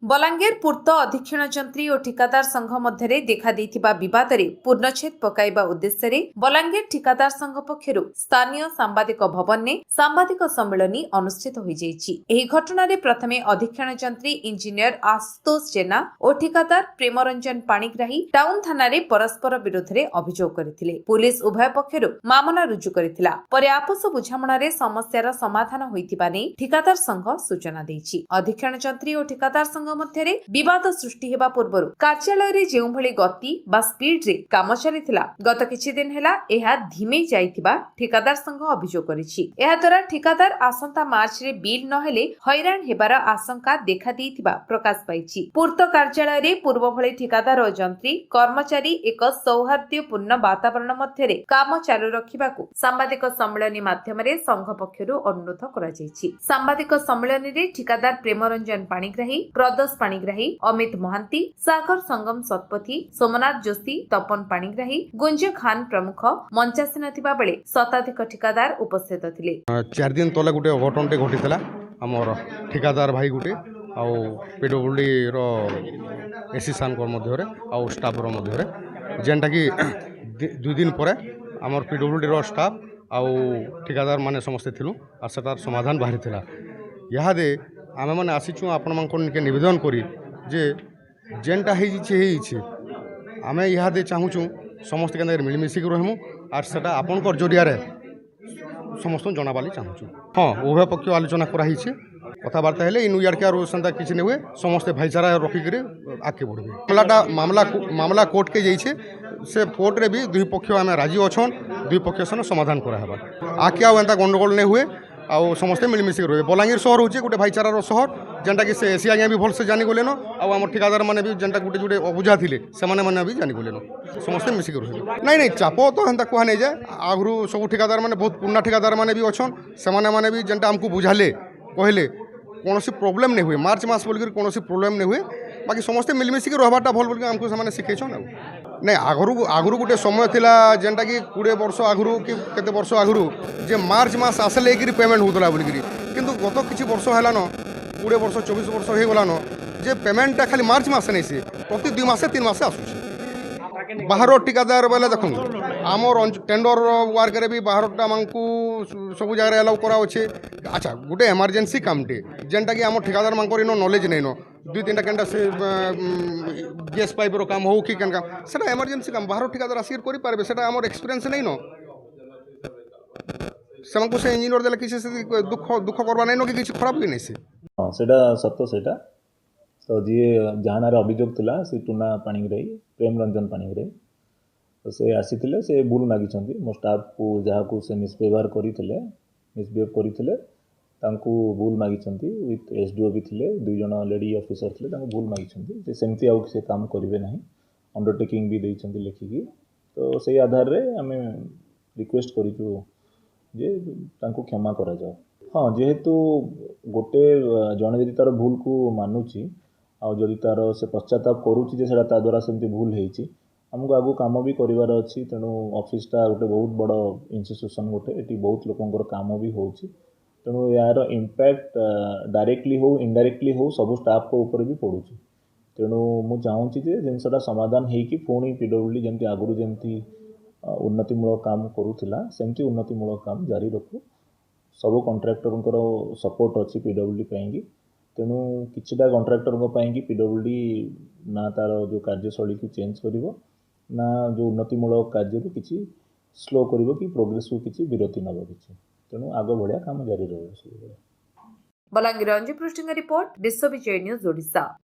बलांगीर पूर्त अधीक्षण जंत्री और ठिकादार संघ मध्य देखा बद पूर्णछेद पकाइबा उद्देश्य बलांगीर ठिकादार संघ पक्षर स्थानीय सांबादिक भवन में सांबादिक सम्मेलन अनुष्ठित हो घटन प्रथमे अधीक्षण जंत्री इंजीनियर आशुतोष जेना और ठिकादार प्रेमरंजन पाणिग्राही टाउन थाना परस्पर विरोध में अभियोग करथिले। पुलिस उभय पक्षर मामला रुजु करथिला। परे आपस बुझामणार समस्यार समाधान होइतिबा नै ठिकादार संघ सूचना दैछि। अधीक्षण जंत्री और ठिकादार संघ मध्य विवाद सृष्टि हेबा पूर्व कार्यालय रे जेउ भली गति बा स्पीड रे काम चलिथिला गत किछि दिन हेला एहा धीमे जाइतिबा ठिकादार संघ अभियोग करिछि। एहा द्वारा ठिकादार आसंता मार्च रे बिल न हेले हैरान हेबार आशंका देखा देइतिबा प्रकाश पाइछि। पूर्त कार्यालय रे पूर्व भली ठिकादार और जंत्री कर्मचारी एक सौहार्द्यपूर्ण वातावरण मध्य काम चालू रखिबाकू सांबादिक सम्मेलन माध्यम रे संघ पक्षरु अनुरोध करा जाइछि। सांबादिक सम्मेलन रे ठिकादार प्रेमरंजन पाणिग्राही प्रदोष पाणिग्राही अमित महांती सागर संगम सतपथी सोमनाथ जोशी तपन पाणिग्राही गुंज खान प्रमुख मंचासीन थिबा बेले शताधिक ठिकादार उपस्थित थिले। 4 दिन तले गुटे अघटनटे घटितला हमर ठिकादार भाई गुटे आ पीडब्ल्यूडी रो एसीसान कर मध्य रे आ स्टाफ रो मध्य रे जेनटा कि 2 दिन परे हमर पीडब्ल्यूडी रो स्टाफ आ ठिकादार माने समस्त थिलु आ सेटार समाधान बाहरी थिला। यादे आमे माने आसीछु आपण मानकर निके निवेदन करी जे जेनटा हे आमे इहादे चाहूँ समस्त के मिलमिशिक रहमु आर सेटा आपणकर जरिया समस्त जनाबाली चाहूँ। हाँ उभय पक्ष आलोचना कराई कथबार्ता हेले इन इयार के सेंता किसी नहीं हुए समस्ते भाईचारा रखिक आगे बढ़े। मामला कोर्ट के जाइए से कोर्ट रे भी दुई पक्ष आम राजी अच्छन दुई पक्ष से समाधान करावा आगे आंता गंडगोल नहीं हुए आउ समस्ते मिलमिशिक रहे। बलांगीर सहर होचे गोटे भाईचारार सहर जेनटा कि से एसी आज्ञा भी भलसे जानी गलेन आम ठिकादार मैंने भी जेनटा गोटे जोटे अबुझा थे से मैंने भी जानी गलेन समस्ते मिसिक रहे। नहीं चाप तो हेन्ता कह नहीं जाए आगु सब ठिकादार मैंने बहुत पुराना ठिकादार मैंने भी अच्छन से मैंने भी जेनटा आमको बुझाले कहले कौन प्रॉब्लम नहीं हुए मार्च मास बोलिक कौन प्रॉब्लम नहीं हुए बाकी समस्ते मिलमिशिक रहबाटा भल बोल आमको से शिखेछन। नहीं आगु गोटे समय थिला जेनटा कि 20 वर्ष आगु कि केते वर्ष आगु जे मार्च मास आसले पेमेंट होतला बोलिक किंतु गत किछि वर्ष हेलान 20 वर्ष 24 वर्ष हो गलान जे पेमेंटा खाली मार्च मास नहीं से प्रति 2 मासे 3 मासे आसुछ। बाहर ठिकादार बोले देखो आमर टेंडर वर्क रे भी बाहरटा मानकू सब जगह एलाउ करा अच्छे। अच्छा गोटे एमरजेंसी कामटे जेनटा कि आम ठिकादार मानकर इन नॉलेज नहीं न 2-3टा केनटा से गैस पाइप रो काम हो कि केन काम सेटा एमरजेंसी काम बाहर ठिकादार आसिक करि पारबे सेटा आमर एक्सपीरियंस नहीं न सेमको से इंजीनियर देले किसी से दुख करबा नहीं न कि किसी खराब भी नहीं से। हां सेटा सत्य सेटा तो जी जहानार अभियोग थिला से टुना पाणिग्राही प्रेमरंजन पाणिग्राही तो से आसीथिले से भूल मागिछंती मो स्टाफ को जहा को से मिसबिहेव करिथिले तांको भूल मागिछंती विथ एसडीओ भी थिले 2 जण लेडी ऑफिसर थिले तांको भूल मागिछंती जे सेमती आउ से काम करिवे नाही अंडरटेकिंग भी दैछंती लेखिकी तो से आधार रे हमें रिक्वेस्ट करिछु जे तांको क्षमा करा जाओ। हाँ जेहेतु गोटे जने जदि तार भूल को मानुची आ जदि तार से पश्चाताप करूची जे सेटा ता द्वारा सेमती भूल हेची हमको आगु काम भी करिवार अछि तेणु ऑफिसटा गोटे बहुत बड़ इंस्टीट्यूशन गोटे एटी बहुत लोकंकर काम भी होची तेणु यार इम्पैक्ट डायरेक्टली हो इनडायरेक्टली हो सब स्टाफ को ऊपर भी पड़ुची तेणु मु चाहूँगी जे जिनसटा समाधान हेकी पुणी पीडब्ल्यूडी जमती आगु जमती उन्नतिमूलक काम करूथिला सेमती उन्नतिमूलक काम जारी रखू सब कॉन्ट्रैक्टर सपोर्ट अच्छी पीडब्ल्यूडी पाएंगी तेणु किछिटा कॉन्ट्रैक्टर पाएंगी पीडब्ल्यूडी ना तार जो कार्यशैली को चेंज करिवो ना जो उन्नतिमूलक कार्य किछि स्लो करिवो कि प्रोग्रेस को किछि विरति नबो किछि तेणु आग बढ़िया काम जारी रहबो। बलांगीर अंजु पृष्ठिंग रिपोर्ट विश्व विजय न्यूज ओडिशा।